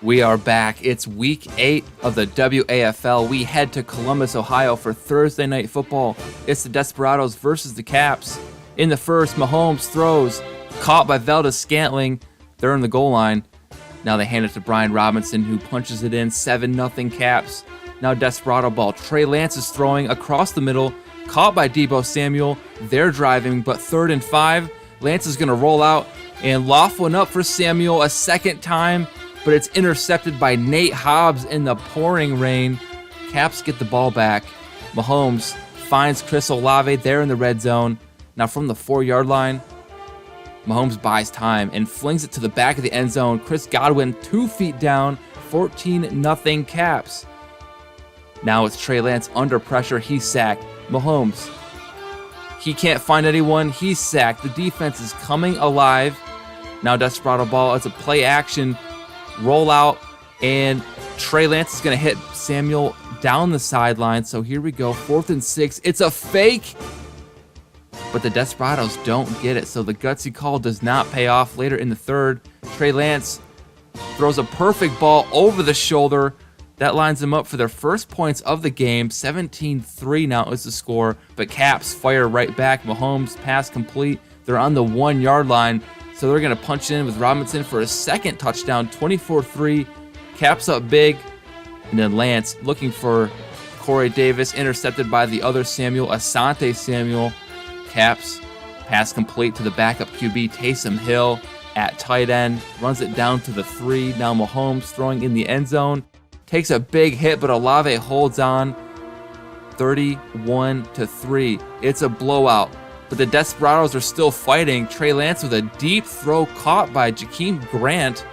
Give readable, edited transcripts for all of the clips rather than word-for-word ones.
We are back. It's week 8 of the WAFL. We head to Columbus, Ohio for Thursday night football. It's the Desperados versus the Caps. In the first, Mahomes throws, caught by Valdes-Scantling. They're in the goal line. Now they hand it to Brian Robinson, who punches it in. 7-0 Caps. Now Desperado ball. Trey Lance is throwing across the middle, caught by Deebo Samuel. They're driving, but 3rd and 5. Lance is going to roll out and loft one up for Samuel a second time, but it's intercepted by Nate Hobbs in the pouring rain. Caps get the ball back. Mahomes finds Chris Olave there in the red zone. Now from the 4-yard line, Mahomes buys time and flings it to the back of the end zone. Chris Godwin 2 feet down, 14-0 Caps. Now it's Trey Lance under pressure. He's sacked. Mahomes, he can't find anyone. He's sacked. The defense is coming alive. Now Desperado ball. It's a play action roll out, and Trey Lance is going to hit Samuel down the sideline. So here we go. 4th and 6. It's a fake, but the Desperados don't get it. So the gutsy call does not pay off. Later in the 3rd, Trey Lance throws a perfect ball over the shoulder. That lines them up for their first points of the game. 17-3 now is the score, but Caps fire right back. Mahomes pass complete. They're on the 1-yard line, so they're going to punch in with Robinson for a second touchdown. 24-3, Caps up big. And then Lance looking for Corey Davis, intercepted by the other Samuel, Asante Samuel. Caps pass complete to the backup QB, Taysom Hill at tight end. Runs it down to the 3. Now Mahomes throwing in the end zone. Takes a big hit, but Olave holds on. 31-3. It's a blowout, but the Desperados are still fighting. Trey Lance with a deep throw caught by Jakeem Grant.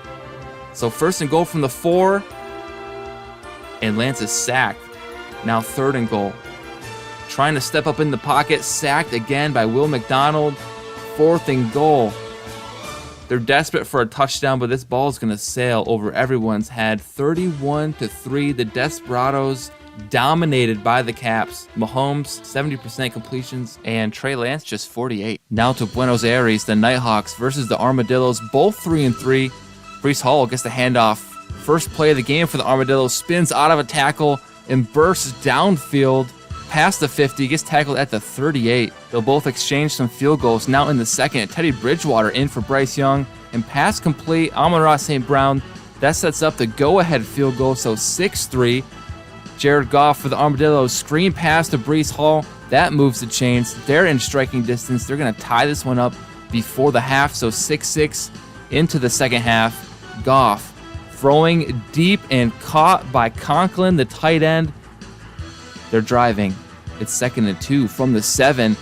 So 1st and goal from the 4, and Lance is sacked. Now 3rd and goal. Trying to step up in the pocket, sacked again by Will McDonald. 4th and goal. They're desperate for a touchdown, but this ball is going to sail over everyone's head. 31-3. The Desperados dominated by the Caps. Mahomes, 70% completions, and Trey Lance just 48. Now to Buenos Aires, the Nighthawks versus the Armadillos, both 3-3. Breece Hall gets the handoff. First play of the game for the Armadillos, spins out of a tackle and bursts downfield past the 50, gets tackled at the 38. They'll both exchange some field goals. Now in the second, Teddy Bridgewater in for Bryce Young, and pass complete. Amon-Ra St. Brown, that sets up the go-ahead field goal, so 6-3. Jared Goff for the Armadillos, screen pass to Breece Hall. That moves the chains. They're in striking distance. They're going to tie this one up before the half, so 6-6 into the second half. Goff throwing deep and caught by Conklin, the tight end. They're driving. It's 2nd and 2 from the 7.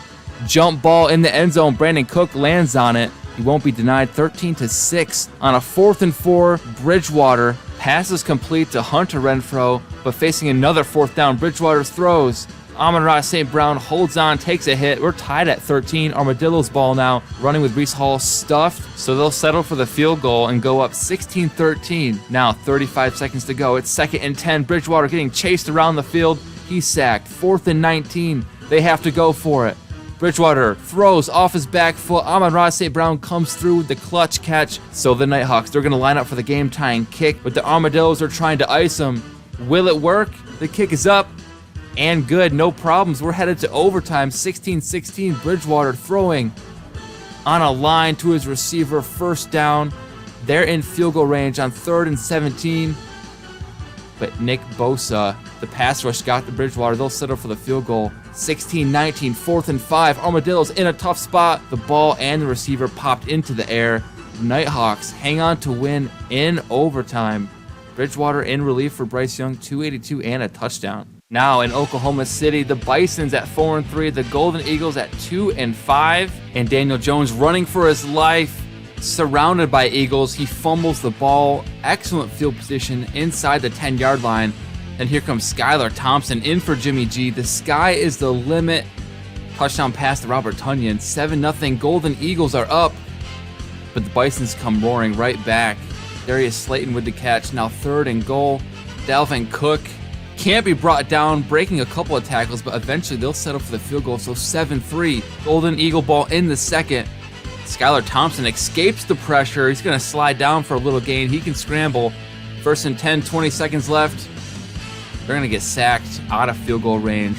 Jump ball in the end zone. Brandon Cook lands on it. He won't be denied. 13-6 on a 4th and 4. Bridgewater passes complete to Hunter Renfrow, but facing another 4th down. Bridgewater throws. Amon-Ra St. Brown holds on, takes a hit. We're tied at 13. Armadillos ball now, running with Breece Hall stuffed, so they'll settle for the field goal and go up 16-13. Now 35 seconds to go. It's 2nd and 10. Bridgewater getting chased around the field. He's sacked. 4th and 19. They have to go for it. Bridgewater throws off his back foot. Amon-Ra St. Brown comes through with the clutch catch. So the Nighthawks, they're going to line up for the game-tying kick, but the Armadillos are trying to ice them. Will it work? The kick is up and good. No problems. We're headed to overtime. 16-16. Bridgewater throwing on a line to his receiver. 1st down. They're in field goal range on 3rd and 17. But Nick Bosa, the pass rush, got the Bridgewater. They'll settle for the field goal. 16-19, 4th and 5. Armadillos in a tough spot. The ball and the receiver popped into the air. Nighthawks hang on to win in overtime. Bridgewater in relief for Bryce Young, 282 and a touchdown. Now in Oklahoma City, the Bisons at 4-3, the Golden Eagles at 2-5, and Daniel Jones running for his life. Surrounded by Eagles, he fumbles the ball. Excellent field position inside the 10-yard line. And here comes Skylar Thompson in for Jimmy G. The sky is the limit. Touchdown pass to Robert Tonyan. 7-0. Golden Eagles are up. But the Bisons come roaring right back. Darius Slayton with the catch. Now 3rd and goal. Dalvin Cook can't be brought down, breaking a couple of tackles, but eventually they'll settle for the field goal. So 7-3. Golden Eagle ball in the second. Skylar Thompson escapes the pressure. He's going to slide down for a little gain. He can scramble. First and 10, 20 seconds left. They're going to get sacked out of field goal range.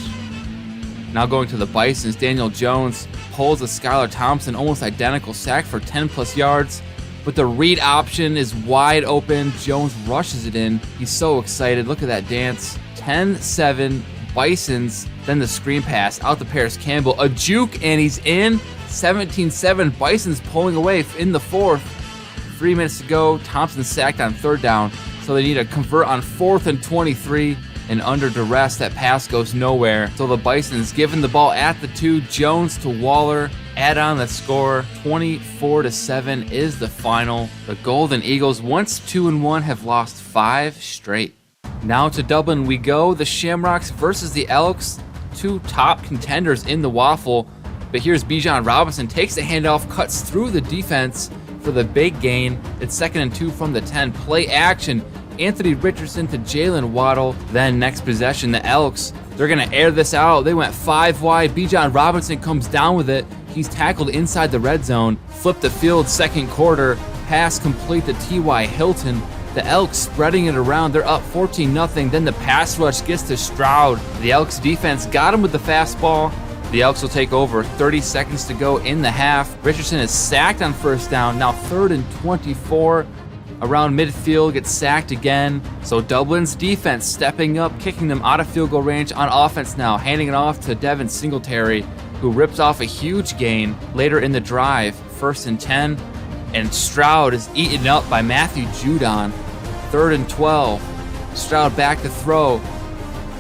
Now going to the Bisons, Daniel Jones pulls a Skylar Thompson almost identical sack for 10+ yards. But the read option is wide open. Jones rushes it in. He's so excited. Look at that dance. 10-7 Bisons. Then the screen pass out to Paris Campbell. A juke, and he's in. 17-7. Bisons pulling away in the fourth. 3 minutes to go. Thompson sacked on third down. So they need to convert on 4th and 23. And under duress, that pass goes nowhere. So the Bisons giving the ball at the 2. Jones to Waller. Add on the score. 24-7 is the final. The Golden Eagles, once 2-1, have lost 5 straight. Now to Dublin we go. The Shamrocks versus the Elks. 2 top contenders in the WAFL. But here's Bijan Robinson. Takes the handoff, cuts through the defense for the big gain. It's 2nd and 2 from the 10. Play action. Anthony Richardson to Jalen Waddle. Then next possession, the Elks. They're going to air this out. They went 5 wide. Bijan Robinson comes down with it. He's tackled inside the red zone. Flip the field, second quarter. Pass complete to T.Y. Hilton. The Elks spreading it around. They're up 14-0. Then the pass rush gets to Stroud. The Elks defense got him with the fastball. The Elks will take over. 30 seconds to go in the half. Richardson is sacked on first down. Now 3rd and 24. Around midfield, gets sacked again. So Dublin's defense stepping up, kicking them out of field goal range on offense now. Handing it off to Devin Singletary, who rips off a huge gain later in the drive. 1st and 10. And Stroud is eaten up by Matthew Judon. 3rd and 12. Stroud back to throw.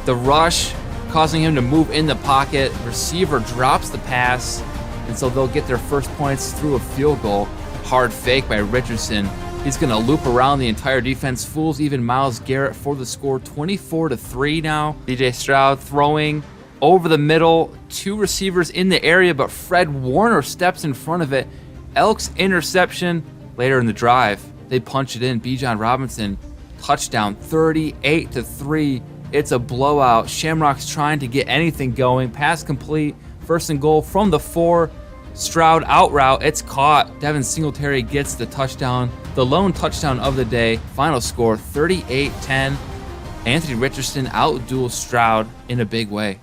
The rush causing him to move in the pocket. Receiver drops the pass, and so they'll get their first points through a field goal. Hard fake by Richardson. He's going to loop around the entire defense. Fools even Myles Garrett for the score. 24-3 now. DJ Stroud throwing over the middle. 2 receivers in the area, but Fred Warner steps in front of it. Elks interception later in the drive. They punch it in. Bijan Robinson, touchdown, 38-3. It's a blowout. Shamrocks trying to get anything going. Pass complete. 1st and goal from the 4. Stroud out route. It's caught. Devin Singletary gets the touchdown. The lone touchdown of the day. Final score 38-10. Anthony Richardson out-duels Stroud in a big way.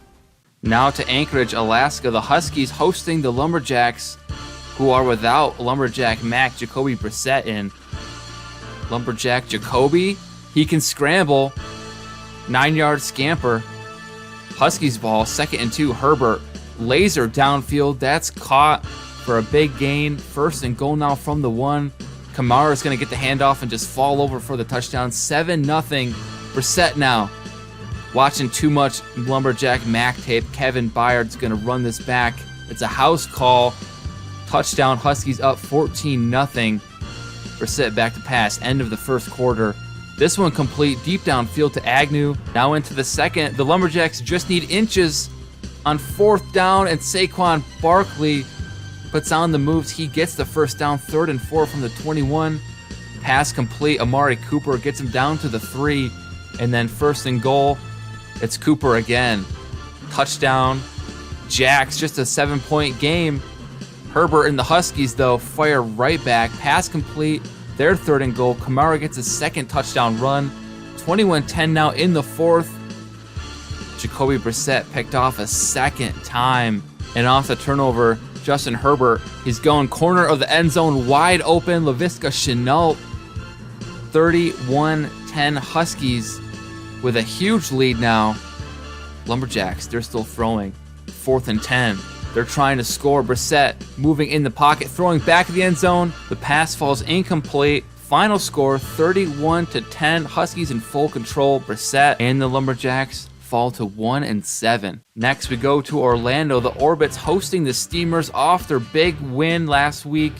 Now to Anchorage, Alaska. The Huskies hosting the Lumberjacks, who are without Lumberjack Mac Jacoby Brissett in. Lumberjack Jacoby, he can scramble. 9-yard scamper. Huskies ball, 2nd and 2. Herbert, laser downfield. That's caught for a big gain. 1st and goal now from the 1. Kamara is going to get the handoff and just fall over for the touchdown. 7-0. Brissett now. Watching too much Lumberjack Mac tape. Kevin Byard's going to run this back. It's a house call. Touchdown. Huskies up 14-0. Brissett back to pass. End of the first quarter. This one complete. Deep downfield to Agnew. Now into the second. The Lumberjacks just need inches on 4th down, and Saquon Barkley puts on the moves. He gets the first down. 3rd and 4 from the 21. Pass complete. Amari Cooper gets him down to the 3. And then 1st and goal. It's Cooper again. Touchdown. Jacks, just a 7-point game. Herbert and the Huskies, though, fire right back. Pass complete. Their 3rd and goal. Kamara gets a 2nd touchdown run. 21-10 now in the 4th. Jacoby Brissett picked off a 2nd time. And off the turnover, Justin Herbert, he's going corner of the end zone, wide open. Laviska Shenault. 31-10 Huskies with a huge lead now. Lumberjacks, they're still throwing. 4th and 10. They're trying to score. Brissett moving in the pocket, throwing back of the end zone. The pass falls incomplete. Final score 31-10. Huskies in full control. Brissett and the Lumberjacks fall to 1-7. Next we go to Orlando. The Orbits hosting the Steamers off their big win last week.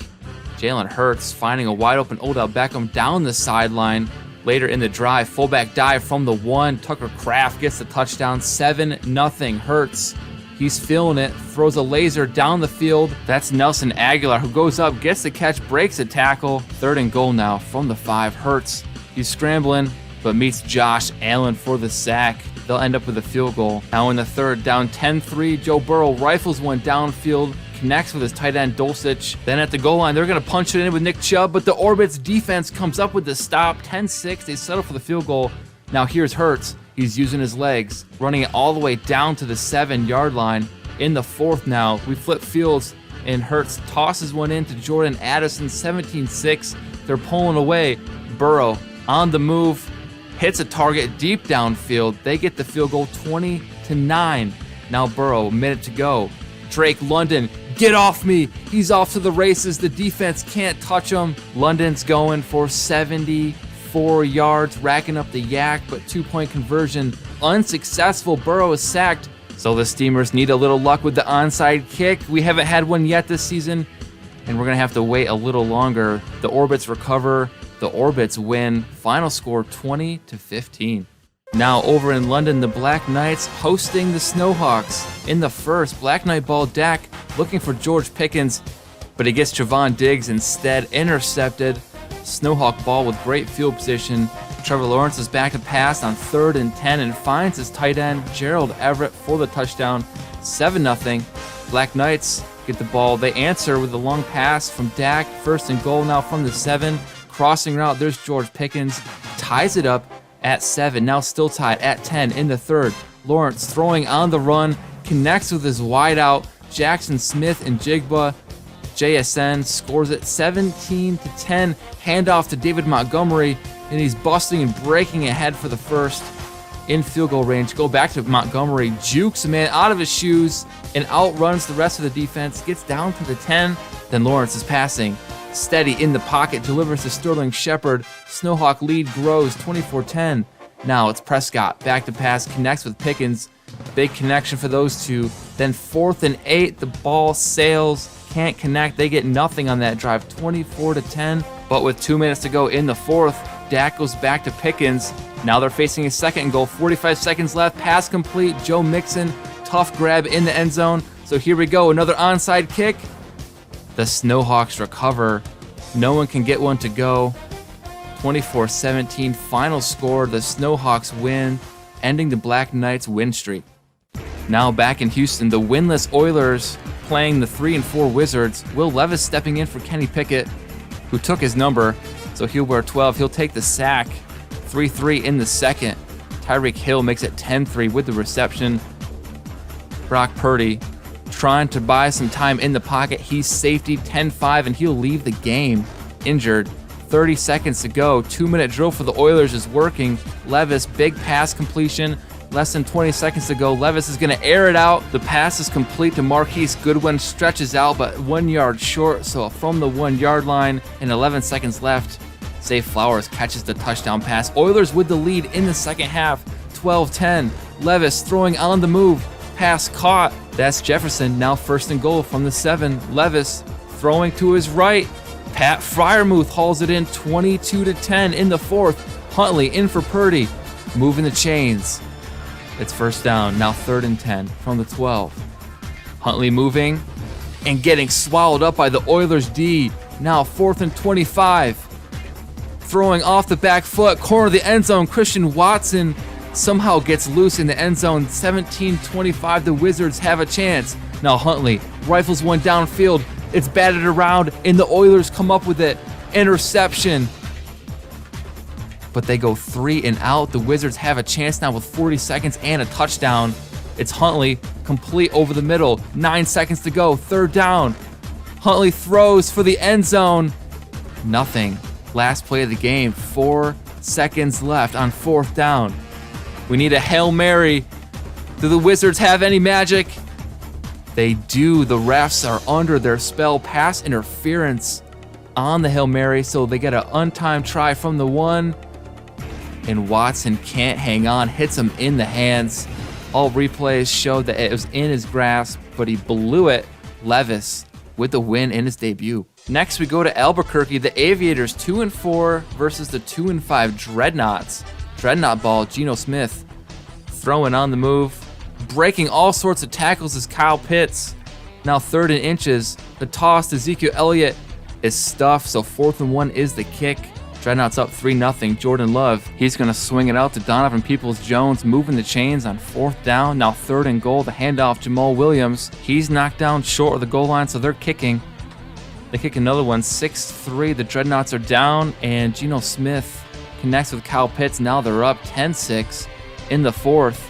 Jalen Hurts finding a wide open Odell Beckham down the sideline. Later in the drive, fullback dive from the 1. Tucker Kraft gets the touchdown. 7-0 Hurts. He's feeling it, throws a laser down the field. That's Nelson Aguilar, who goes up, gets the catch, breaks a tackle. 3rd and goal now from the 5. Hurts, he's scrambling, but meets Josh Allen for the sack. They'll end up with a field goal. Now in the 3rd, down 10-3, Joe Burrow rifles one downfield, connects with his tight end Dulcich. Then at the goal line, they're going to punch it in with Nick Chubb, but the Orbits defense comes up with the stop. 10-6, they settle for the field goal. Now here's Hurts. He's using his legs, running it all the way down to the 7-yard line. In the 4th now, we flip fields, and Hurts tosses one in to Jordan Addison. 17-6, they're pulling away. Burrow on the move, hits a target deep downfield. They get the field goal, 20-9. Now Burrow, a minute to go. Drake London, get off me. He's off to the races. The defense can't touch him. London's going for 74 yards, racking up the yak, but 2-point conversion unsuccessful. Burrow is sacked. So the Steamers need a little luck with the onside kick. We haven't had one yet this season, and we're going to have to wait a little longer. The Orbits recover. The Orbits win. Final score 20-15. Now over in London, the Black Knights hosting the Snowhawks. In the 1st, Black Knight ball, Dak looking for George Pickens, but he gets Javon Diggs instead, intercepted. Snowhawk ball with great field position. Trevor Lawrence is back to pass on 3rd and 10 and finds his tight end Gerald Everett for the touchdown. 7-0. Black Knights get the ball. They answer with a long pass from Dak. 1st and goal now from the 7. Crossing route, there's George Pickens. Ties it up at 7. Now still tied at 10 in the 3rd. Lawrence throwing on the run. Connects with his wideout. Jackson Smith and Jigba. JSN scores it 17-10. Handoff to David Montgomery, and he's busting and breaking ahead for the 1st. In field goal range, go back to Montgomery, jukes a man out of his shoes and outruns the rest of the defense, gets down to the 10. Then Lawrence is passing. Steady in the pocket, delivers to Sterling Shepard. Snowhawk lead grows 24-10. Now it's Prescott, back to pass, connects with Pickens. Big connection for those two. Then 4th and 8, the ball sails. Can't connect. They get nothing on that drive, 24-10. But with 2 minutes to go in the 4th, Dak goes back to Pickens. Now they're facing a 2nd and goal. 45 seconds left. Pass complete. Joe Mixon, tough grab in the end zone. So here we go. Another onside kick. The Snowhawks recover. No one can get one to go. 24-17 final score. The Snowhawks win, ending the Black Knights win streak. Now back in Houston, the winless Oilers playing the 3-4 Wizards. Will Levis stepping in for Kenny Pickett, who took his number, so he'll wear 12. He'll take the sack. 3-3 in the 2nd. Tyreek Hill makes it 10-3 with the reception. Brock Purdy trying to buy some time in the pocket. He's safety, 10-5, and he'll leave the game injured. 30 seconds to go. 2-minute drill for the Oilers is working. Levis, big pass completion. Less than 20 seconds to go. Levis is going to air it out. The pass is complete to Marquise Goodwin. Stretches out, but 1 yard short. So from the 1 yard line and 11 seconds left, Zay Flowers catches the touchdown pass. Oilers with the lead in the second half. 12-10. Levis throwing on the move. Pass caught. That's Jefferson. Now 1st and goal from the 7. Levis throwing to his right. Pat Freiermuth hauls it in 22-10 in the 4th. Huntley in for Purdy. Moving the chains. It's 1st down, now 3rd and 10 from the 12. Huntley moving and getting swallowed up by the Oilers D. Now 4th and 25. Throwing off the back foot, corner of the end zone. Christian Watson somehow gets loose in the end zone. 17-25, the Wizards have a chance. Now Huntley rifles one downfield. It's batted around, and the Oilers come up with it. Interception. But they go 3 and out. The Wizards have a chance now with 40 seconds and a touchdown. It's Huntley, complete over the middle. 9 seconds to go, 3rd down. Huntley throws for the end zone. Nothing. Last play of the game, 4 seconds left on 4th down. We need a Hail Mary. Do the Wizards have any magic? They do. The refs are under their spell. Pass interference on the Hail Mary, so they get an untimed try from the 1. And Watson can't hang on, hits him in the hands. All replays showed that it was in his grasp, but he blew it. Levis with the win in his debut. Next, we go to Albuquerque. The Aviators 2-4 versus the 2-5 Dreadnoughts. Dreadnought ball, Geno Smith throwing on the move. Breaking all sorts of tackles is Kyle Pitts. Now 3rd and inches. The toss to Ezekiel Elliott is stuffed, so 4th and 1 is the kick. Dreadnoughts up 3-0. Jordan Love, he's going to swing it out to Donovan Peoples-Jones, moving the chains on 4th down. Now 3rd and goal. The handoff, Jamal Williams. He's knocked down short of the goal line, so they're kicking. They kick another one, 6-3. The Dreadnoughts are down, and Geno Smith connects with Kyle Pitts. Now they're up 10-6 in the 4th.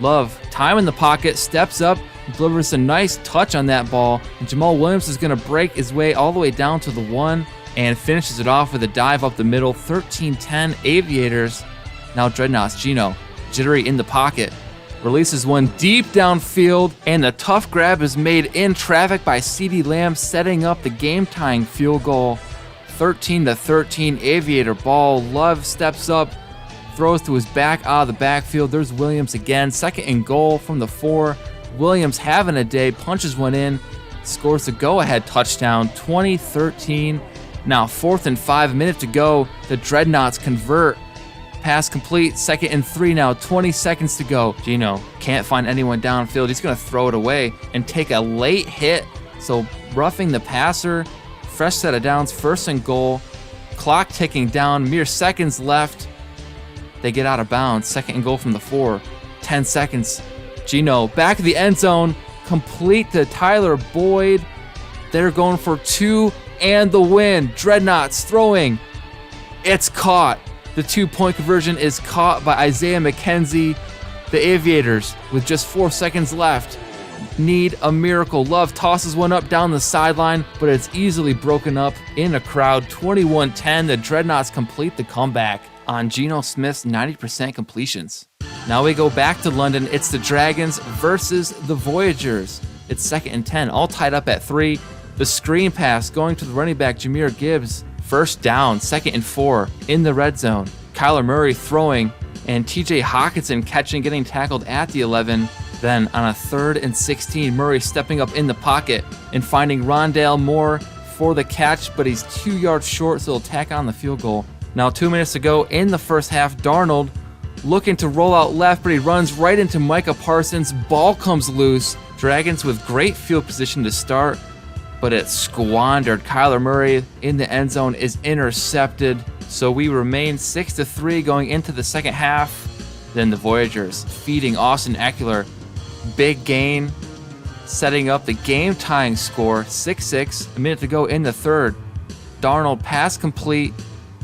Love, time in the pocket, steps up, delivers a nice touch on that ball, and Jamal Williams is going to break his way all the way down to the 1 and finishes it off with a dive up the middle. 13-10 Aviators. Now Dreadnoughts, Geno, jittery in the pocket, releases one deep downfield, and the tough grab is made in traffic by CeeDee Lamb, setting up the game-tying field goal. 13-13 Aviator ball. Love steps up, throws to his back out of the backfield. There's Williams again. 2nd and goal from the 4. Williams having a day, punches one in, scores the go-ahead touchdown. 20-13. Now 4th and 5, minute to go. The Dreadnoughts convert. Pass complete. 2nd and 3 now. 20 seconds to go. Geno can't find anyone downfield. He's going to throw it away and take a late hit. So roughing the passer. Fresh set of downs. 1st and goal. Clock ticking down. Mere seconds left. They get out of bounds. 2nd and goal from the 4. 10 seconds. Geno back to the end zone. Complete to Tyler Boyd. They're going for 2 and the win. Dreadnoughts throwing. It's caught. The 2-point conversion is caught by Isaiah McKenzie. The Aviators, with just 4 seconds left, need a miracle. Love tosses one up down the sideline, but it's easily broken up in a crowd. 21-10. The Dreadnoughts complete the comeback on Geno Smith's 90% completions. Now we go back to London. It's the Dragons versus the Voyagers. It's 2nd and 10, all tied up at 3. The screen pass going to the running back, Jahmyr Gibbs. 1st down, 2nd and 4 in the red zone. Kyler Murray throwing, and TJ Hawkinson catching, getting tackled at the 11. Then on a 3rd and 16, Murray stepping up in the pocket and finding Rondale Moore for the catch, but he's 2 yards short, so he'll tack on the field goal. Now 2 minutes to go in the first half. Darnold looking to roll out left, but he runs right into Micah Parsons. Ball comes loose. Dragons with great field position to start, but it's squandered. Kyler Murray in the end zone is intercepted. So we remain 6-3 going into the second half. Then the Voyagers feeding Austin Eckler. Big gain, setting up the game-tying score. 6-6, a minute to go in the third. Darnold pass complete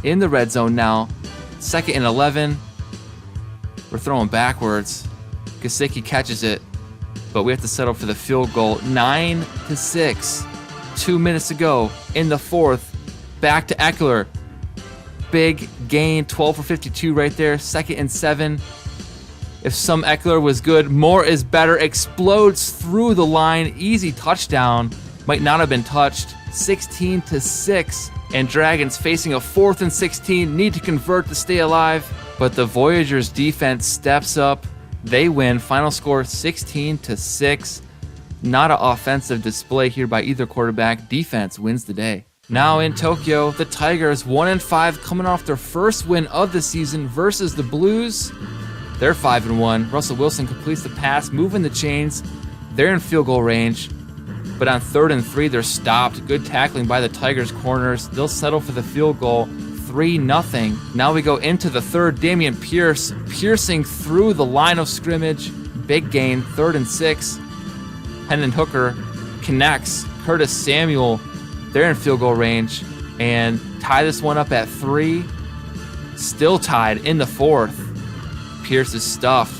in the red zone now. 2nd and 11. We're throwing backwards. Gesicki catches it, but we have to settle for the field goal. 9-6. 2 minutes to go in the fourth. Back to Eckler. Big gain, 12 for 52 right there. 2nd and 7. If some Eckler was good, more is better. Explodes through the line. Easy touchdown. Might not have been touched. 16-6. And Dragons facing a 4th and 16. Need to convert to stay alive. But the Voyagers defense steps up. They win. Final score 16-6. Not an offensive display here by either quarterback. Defense wins the day. Now in Tokyo, the Tigers 1-5 coming off their first win of the season versus the Blues. They're 5-1. Russell Wilson completes the pass, moving the chains. They're in field goal range. But on 3rd and 3, they're stopped. Good tackling by the Tigers corners. They'll settle for the field goal. 3-0. Now we go into the third. Damian Pierce piercing through the line of scrimmage. Big gain. 3rd and 6. Hendon Hooker connects. Curtis Samuel. They're in field goal range. And tie this one up at 3. Still tied in the 4th. Pierce is stuffed.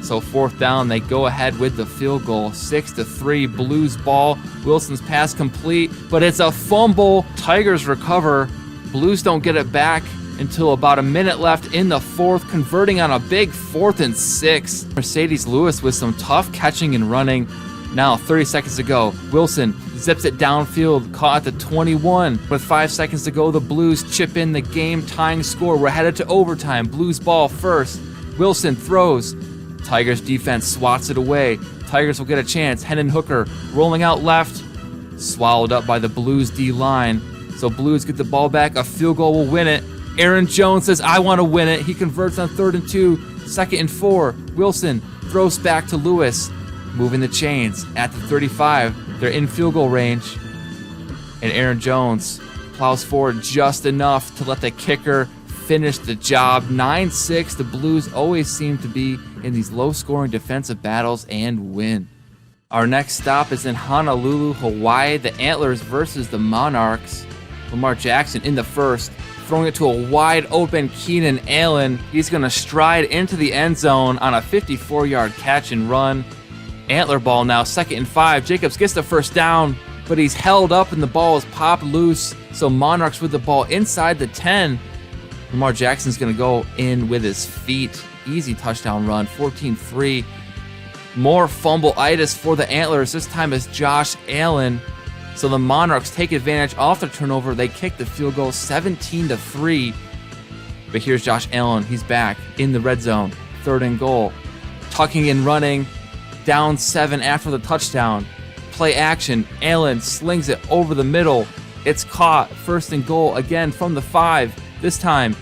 So 4th down, they go ahead with the field goal. 6-3, Blues ball. Wilson's pass complete, but it's a fumble. Tigers recover. Blues don't get it back until about a minute left in the 4th, converting on a big 4th and 6. Mercedes Lewis with some tough catching and running. Now 30 seconds to go. Wilson zips it downfield, caught at the 21. With 5 seconds to go, the Blues chip in the game-tying score. We're headed to overtime. Blues ball first. Wilson throws. Tigers defense swats it away. Tigers will get a chance. Hendon Hooker rolling out left. Swallowed up by the Blues D-line. So Blues get the ball back. A field goal will win it. Aaron Jones says, I want to win it. He converts on 3rd and 2. 2nd and 4. Wilson throws back to Lewis. Moving the chains at the 35. They're in field goal range. And Aaron Jones plows forward just enough to let the kicker finish the job. 9-6, the Blues always seem to be in these low-scoring defensive battles and win. Our next stop is in Honolulu, Hawaii, the Antlers versus the Monarchs. Lamar Jackson in the first, throwing it to a wide-open Keenan Allen. He's going to stride into the end zone on a 54-yard catch and run. Antler ball now, 2nd and 5. Jacobs gets the first down, but he's held up and the ball is popped loose. So Monarchs with the ball inside the 10. Lamar Jackson's going to go in with his feet. Easy touchdown run, 14-3. More fumble-itis for the Antlers. This time it's Josh Allen. So the Monarchs take advantage off the turnover. They kick the field goal 17-3. But here's Josh Allen. He's back in the red zone. 3rd and goal. Tucking and running. Down 7 after the touchdown. Play action. Allen slings it over the middle. It's caught. 1st and goal again from the 5. This time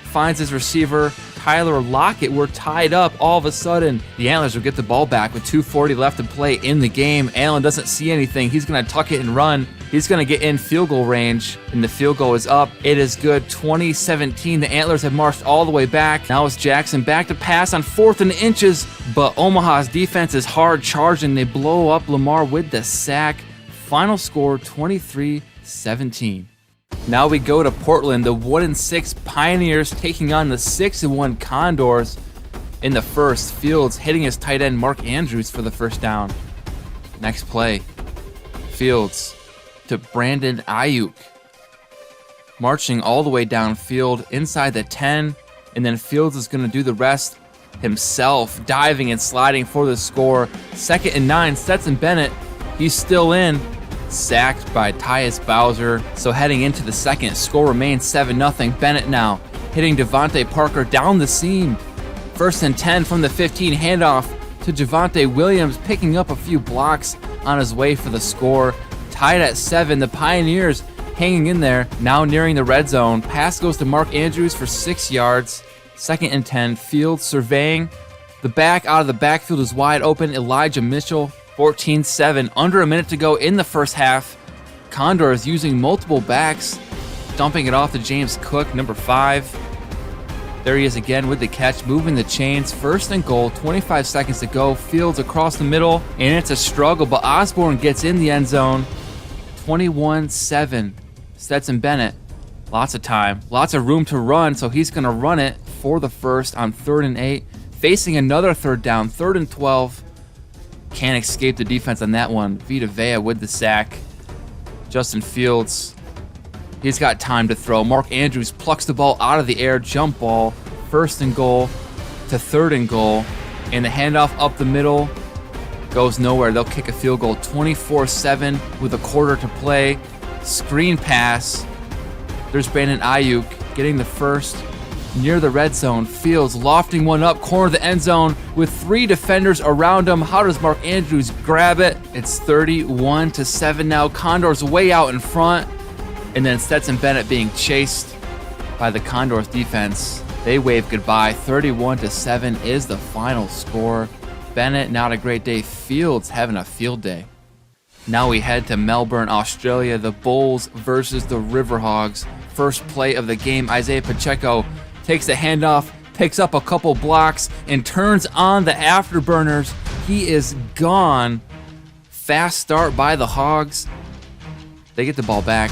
finds his receiver, Tyler Lockett. We're tied up all of a sudden. The Antlers will get the ball back with 2:40 left to play in the game. Allen doesn't see anything. He's going to tuck it and run. He's going to get in field goal range, and the field goal is up. It is good. 20-17. The Antlers have marched all the way back. Now it's Jackson back to pass on 4th and inches, but Omaha's defense is hard charging. They blow up Lamar with the sack. Final score 23-17. Now we go to Portland, the 1-6 Pioneers taking on the 6-1 Condors. In the first, Fields hitting his tight end Mark Andrews for the first down. Next play, Fields to Brandon Ayuk. Marching all the way downfield inside the 10, and then Fields is going to do the rest himself, diving and sliding for the score. 2nd and 9, Stetson Bennett, he's still in. Sacked by Tyus Bowser. So heading into the second, score remains 7-0. Bennett now hitting Devontae Parker down the seam. 1st and 10 from the 15, handoff to Javonte Williams, picking up a few blocks on his way for the score. Tied at 7, the Pioneers hanging in there, now nearing the red zone. Pass goes to Mark Andrews for 6 yards. 2nd and 10, Fields surveying. The back out of the backfield is wide open, Elijah Mitchell. 14-7, under a minute to go in the first half. Condors using multiple backs, dumping it off to James Cook, number 5. There he is again with the catch, moving the chains. 1st and goal, 25 seconds to go. Fields across the middle, and it's a struggle, but Osborne gets in the end zone. 21-7. Stetson Bennett, lots of time, lots of room to run, so he's going to run it for the first on 3rd and 8. Facing another 3rd down, 3rd and 12. Can't escape the defense on that one. Vita Vea with the sack. Justin Fields, he's got time to throw. Mark Andrews plucks the ball out of the air. Jump ball. 1st and goal to 3rd and goal. And the handoff up the middle goes nowhere. They'll kick a field goal 24-7 with a quarter to play. Screen pass. There's Brandon Ayuk getting the first. Near the red zone, Fields lofting one up, corner of the end zone with 3 defenders around him. How does Mark Andrews grab it? It's 31-7 now. Condors way out in front. And then Stetson Bennett being chased by the Condors defense. They wave goodbye. 31-7 is the final score. Bennett, not a great day. Fields having a field day. Now we head to Melbourne, Australia. The Bulls versus the Riverhogs. First play of the game, Isaiah Pacheco takes the handoff, picks up a couple blocks, and turns on the afterburners. He is gone. Fast start by the Hogs. They get the ball back.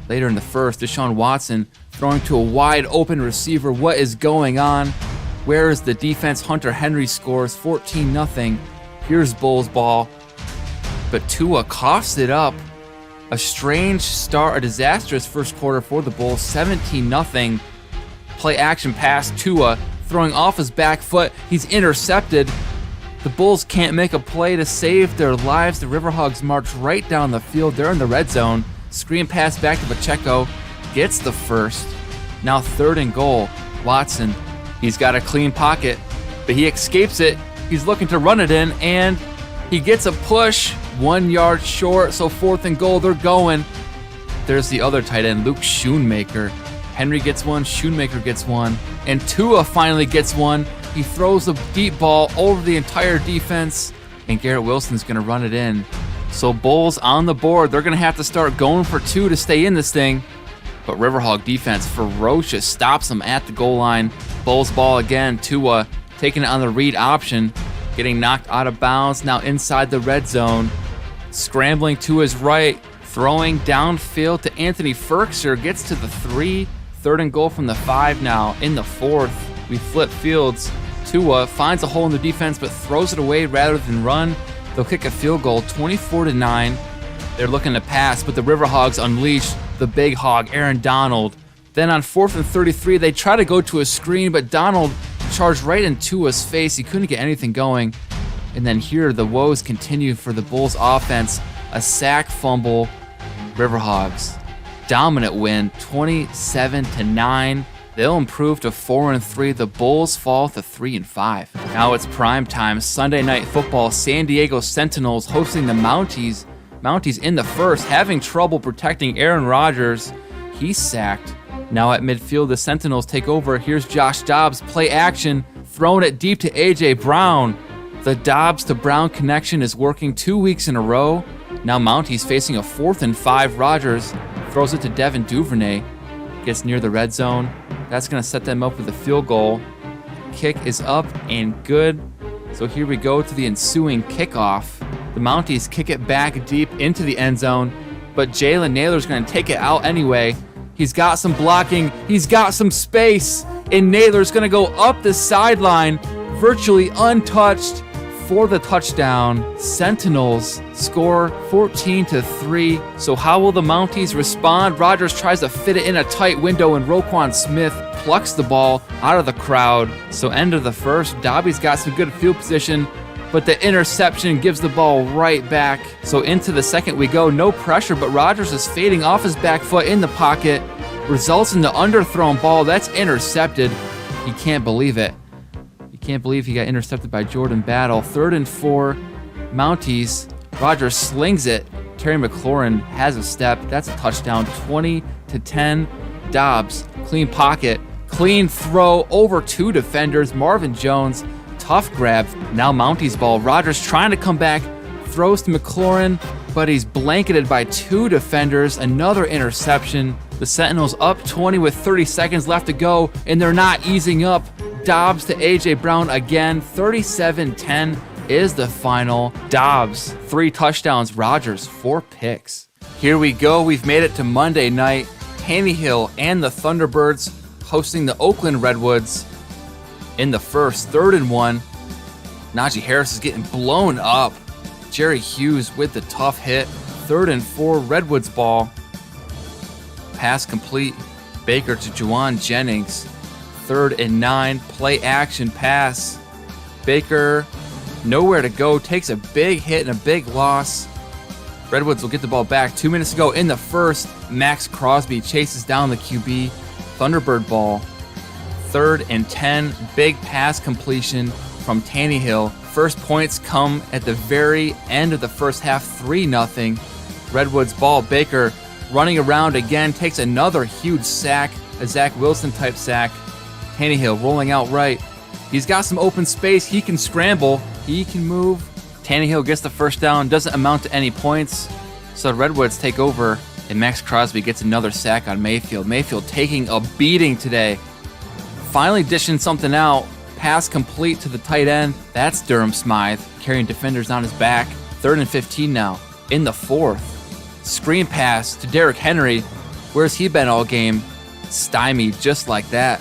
Later in the first, Deshaun Watson throwing to a wide open receiver. What is going on? Where is the defense? Hunter Henry scores 14-0. Here's Bulls ball. But Tua coughs it up. A strange start, a disastrous first quarter for the Bulls. 17-0. Play action pass, Tua throwing off his back foot. He's intercepted. The Bulls can't make a play to save their lives. The Riverhogs march right down the field. They're in the red zone. Screen pass back to Pacheco. Gets the first. Now 3rd and goal. Watson, he's got a clean pocket, but he escapes it. He's looking to run it in, and he gets a push. 1 yard short, so 4th and goal. They're going. There's the other tight end, Luke Schoonmaker. Henry gets one, Schoonmaker gets one, and Tua finally gets one. He throws a deep ball over the entire defense, and Garrett Wilson's going to run it in. So Bulls on the board. They're going to have to start going for 2 to stay in this thing. But Riverhawk defense, ferocious, stops them at the goal line. Bulls ball again. Tua taking it on the read option. Getting knocked out of bounds. Now inside the red zone. Scrambling to his right. Throwing downfield to Anthony Ferkser. Gets to the 3. 3rd and goal from the 5 now. In the 4th, we flip fields. Tua finds a hole in the defense but throws it away rather than run. They'll kick a field goal, 24-9. They're looking to pass, but the Riverhogs unleash the big hog, Aaron Donald. Then on 4th and 33, they try to go to a screen, but Donald charged right into Tua's face. He couldn't get anything going. And then here, the woes continue for the Bulls offense. A sack fumble. Riverhogs, dominant win, 27-9. They'll improve to 4-3. The Bulls fall to 3-5. Now it's prime time. Sunday night football. San Diego Sentinels hosting the Mounties. Mounties in the first, having trouble protecting Aaron Rodgers. He's sacked. Now at midfield, the Sentinels take over. Here's Josh Dobbs, play action, throwing it deep to A.J. Brown. The Dobbs to Brown connection is working 2 weeks in a row. Now Mounties facing a 4th and 5. Rodgers throws it to Devin Duvernay. Gets near the red zone. That's going to set them up with a field goal. Kick is up and good. So here we go to the ensuing kickoff. The Mounties kick it back deep into the end zone, but Jalen Naylor's going to take it out anyway. He's got some blocking. He's got some space, and Naylor's going to go up the sideline, virtually untouched for the touchdown. Sentinels score 14-3. So how will the Mounties respond? Rodgers tries to fit it in a tight window, and Roquan Smith plucks the ball out of the crowd. So end of the first, Dobby's got some good field position, but the interception gives the ball right back. So into the second we go, no pressure, but Rodgers is fading off his back foot in the pocket. Results in the underthrown ball. That's intercepted. He can't believe it. Can't believe he got intercepted by Jordan Battle. 3rd and 4, Mounties. Rodgers slings it. Terry McLaurin has a step. That's a touchdown. 20-10. Dobbs, clean pocket, clean throw over 2 defenders. Marvin Jones, tough grab. Now Mounties ball. Rodgers trying to come back, throws to McLaurin, but he's blanketed by 2 defenders. Another interception. The Sentinels up 20 with 30 seconds left to go, and they're not easing up. Dobbs to A.J. Brown again. 37-10 is the final. Dobbs, 3 touchdowns. Rodgers, 4 picks. Here we go. We've made it to Monday night. Tannehill and the Thunderbirds hosting the Oakland Redwoods in the first. 3rd and 1. Najee Harris is getting blown up. Jerry Hughes with the tough hit. 3rd and 4. Redwoods ball. Pass complete. Baker to Juwan Jennings. 3rd and 9, play action pass. Baker, nowhere to go, takes a big hit and a big loss. Redwoods will get the ball back. 2 minutes to go in the first. Max Crosby chases down the QB. Thunderbird ball. 3rd and 10, big pass completion from Tannehill. First points come at the very end of the first half, 3-0. Redwoods ball. Baker running around again, takes another huge sack, a Zach Wilson type sack. Tannehill rolling out right. He's got some open space. He can scramble. He can move. Tannehill gets the first down. Doesn't amount to any points. So the Redwoods take over, and Max Crosby gets another sack on Mayfield. Mayfield taking a beating today. Finally dishing something out. Pass complete to the tight end. That's Durham Smythe carrying defenders on his back. 3rd and 15 now. In the 4th. Screen pass to Derrick Henry. Where's he been all game? Stymied just like that.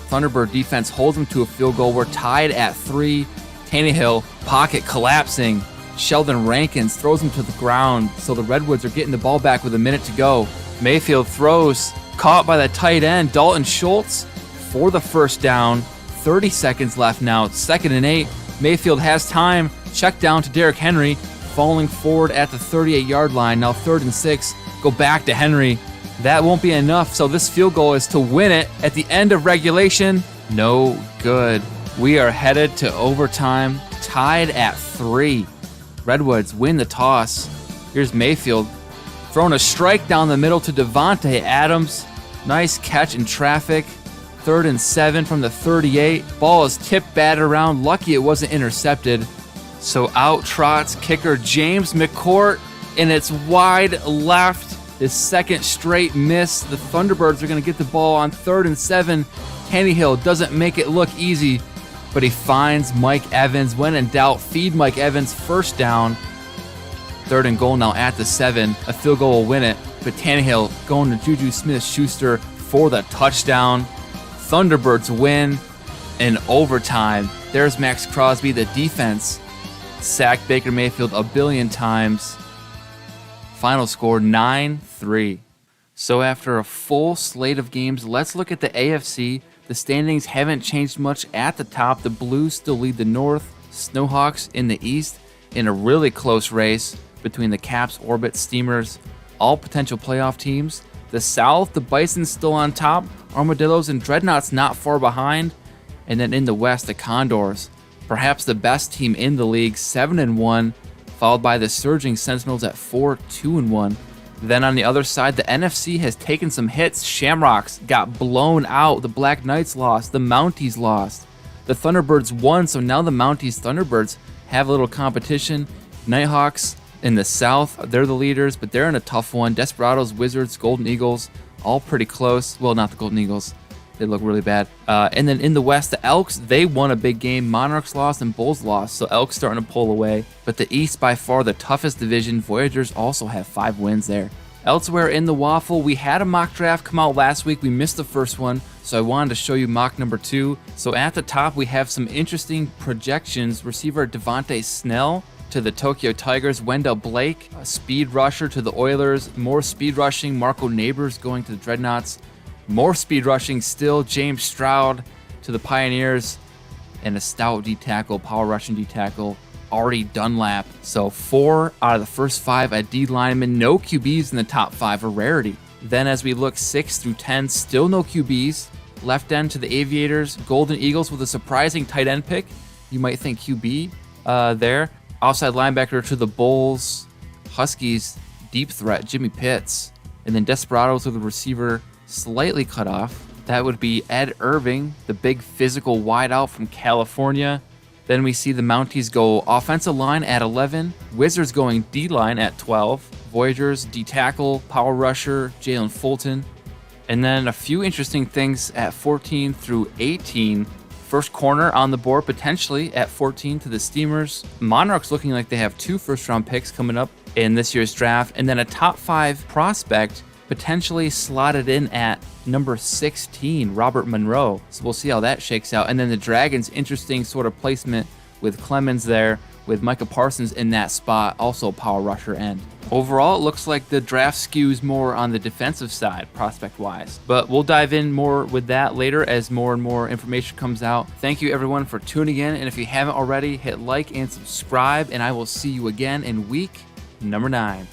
Thunderbird defense holds him to a field goal. We're tied at 3. Tannehill, pocket collapsing. Sheldon Rankins throws him to the ground, so the Redwoods are getting the ball back with a minute to go. Mayfield throws, caught by the tight end, Dalton Schultz, for the first down. 30 seconds left now. 2nd and 8. Mayfield has time. Check down to Derrick Henry, falling forward at the 38-yard line. Now 3rd and 6. Go back to Henry. That won't be enough, so this field goal is to win it at the end of regulation. No good. We are headed to overtime, tied at 3. Redwoods win the toss. Here's Mayfield, throwing a strike down the middle to Devontae Adams. Nice catch in traffic. 3rd and 7 from the 38. Ball is tipped, batted around. Lucky it wasn't intercepted. So out trots kicker James McCourt, and it's wide left. His second straight miss. The Thunderbirds are going to get the ball on 3rd and 7. Tannehill doesn't make it look easy, but he finds Mike Evans. When in doubt, feed Mike Evans. First down. 3rd and goal now at the 7. A field goal will win it, but Tannehill going to Juju Smith-Schuster for the touchdown. Thunderbirds win in overtime. There's Max Crosby. The defense sacked Baker Mayfield a billion times. Final score 9-3. So after a full slate of games, let's look at the AFC. The standings haven't changed much at the top. The Blues still lead the North. Snowhawks in the East in a really close race between the Caps, Orbit, Steamers, all potential playoff teams. The South, the Bison still on top. Armadillos and Dreadnoughts not far behind. And then in the West, the Condors, perhaps the best team in the league, 7-1, followed by the surging Sentinels at 4-2-1. Then on the other side, the NFC has taken some hits. Shamrocks got blown out. The Black Knights lost. The Mounties lost. The Thunderbirds won, so now the Mounties Thunderbirds have a little competition. Nighthawks in the South, they're the leaders, but they're in a tough one. Desperados, Wizards, Golden Eagles, all pretty close. Well, not the Golden Eagles. They look really bad. And then in the West, the Elks, they won a big game. Monarchs lost and Bulls lost, so Elks starting to pull away. But the East, by far the toughest division. Voyagers also have 5 wins there. Elsewhere in the WAFL, we had a mock draft come out last week. We missed the first one, so I wanted to show you mock number 2. So at the top, we have some interesting projections. Receiver Devontae Snell to the Tokyo Tigers. Wendell Blake, a speed rusher to the Oilers. More speed rushing. Marco Neighbors going to the Dreadnoughts. More speed rushing still, James Stroud to the Pioneers, and a stout D-tackle, power rushing D-tackle, Artie Dunlap. So 4 out of the first 5 at D linemen. No QBs in the top 5, a rarity. Then as we look 6 through 10, still no QBs. Left end to the Aviators, Golden Eagles with a surprising tight end pick. You might think QB there. Outside linebacker to the Bulls, Huskies, deep threat, Jimmy Pitts. And then Desperados with a receiver slightly cut off. That would be Ed Irving, the big physical wideout from California. Then we see the Mounties go offensive line at 11, Wizards going D-line at 12, Voyagers D-tackle, power rusher, Jalen Fulton. And then a few interesting things at 14 through 18. First corner on the board potentially at 14 to the Steamers. Monarchs looking like they have 2 first-round picks coming up in this year's draft. And then a top 5 prospect potentially slotted in at number 16, Robert Monroe. So we'll see how that shakes out. And then the Dragons, interesting sort of placement with Clemens there, with Micah Parsons in that spot, also power rusher end. Overall, it looks like the draft skews more on the defensive side, prospect-wise. But we'll dive in more with that later as more and more information comes out. Thank you, everyone, for tuning in. And if you haven't already, hit like and subscribe, and I will see you again in week number 9.